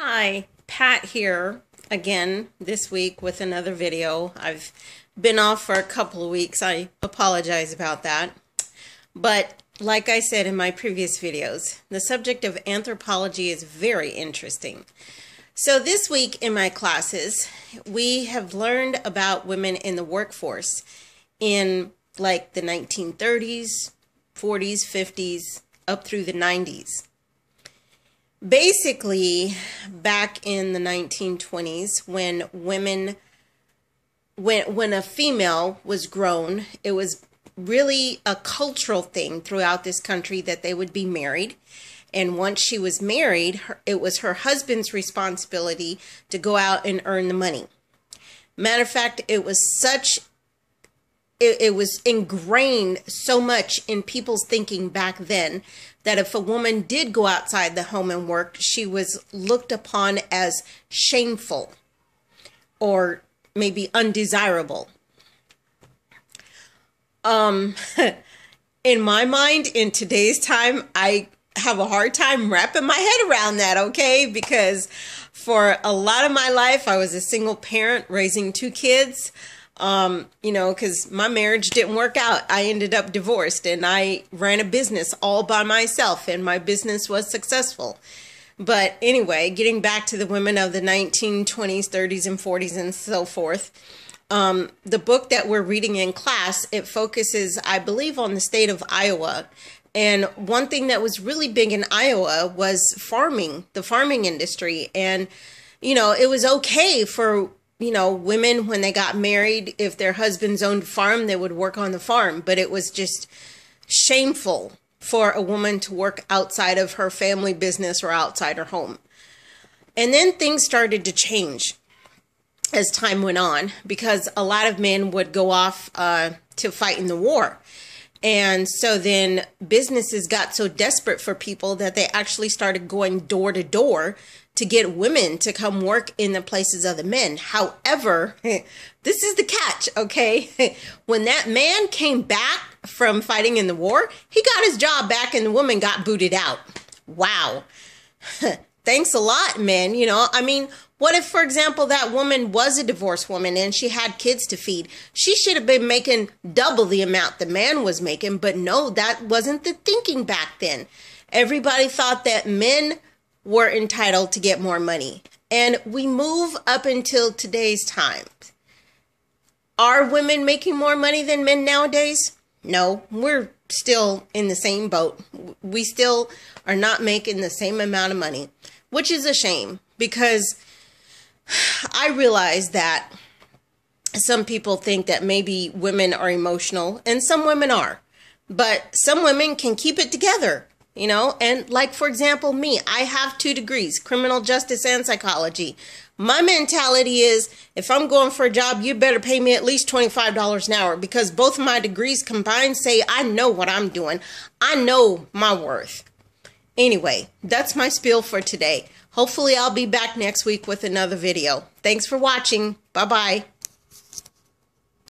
Hi, Pat here again this week with another video. I've been off for a couple of weeks. I apologize about that. But like I said in my previous videos, the subject of anthropology is very interesting. So this week in my classes, we have learned about women in the workforce in like the 1930s, 40s, 50s, up through the 90s. Basically, back in the 1920s, when a female was grown, it was really a cultural thing throughout this country that they would be married. And once she was married, it was her husband's responsibility to go out and earn the money. Matter of fact, it was ingrained so much in people's thinking back then that if a woman did go outside the home and work, she was looked upon as shameful or maybe undesirable. In my mind, in today's time, I have a hard time wrapping my head around that, okay? Because for a lot of my life, I was a single parent raising two kids. Because my marriage didn't work out. I ended up divorced and I ran a business all by myself and my business was successful. But anyway, getting back to the women of the 1920s, 30s, and 40s and so forth, the book that we're reading in class, it focuses, I believe, on the state of Iowa. And one thing that was really big in Iowa was farming, the farming industry. And, it was okay for women, when they got married, if their husbands owned a farm, they would work on the farm. But it was just shameful for a woman to work outside of her family business or outside her home. And then things started to change as time went on, because a lot of men would go off to fight in the war. And so then businesses got so desperate for people that they actually started going door to door to get women to come work in the places of the men. However, this is the catch, okay? When that man came back from fighting in the war, he got his job back and the woman got booted out. Wow. Thanks a lot, men. What if, for example, that woman was a divorced woman and she had kids to feed? She should have been making double the amount the man was making, but no, that wasn't the thinking back then. Everybody thought that men were entitled to get more money. And we move up until today's time. Are women making more money than men nowadays? No, we're still in the same boat. We still are not making the same amount of money, which is a shame, because I realize that some people think that maybe women are emotional, and some women are, but some women can keep it together. And like, for example, me, I have 2 degrees, criminal justice and psychology. My mentality is, if I'm going for a job, you better pay me at least $25 an hour, because both of my degrees combined say I know what I'm doing. I know my worth. Anyway, that's my spiel for today. Hopefully I'll be back next week with another video. Thanks for watching. Bye-bye.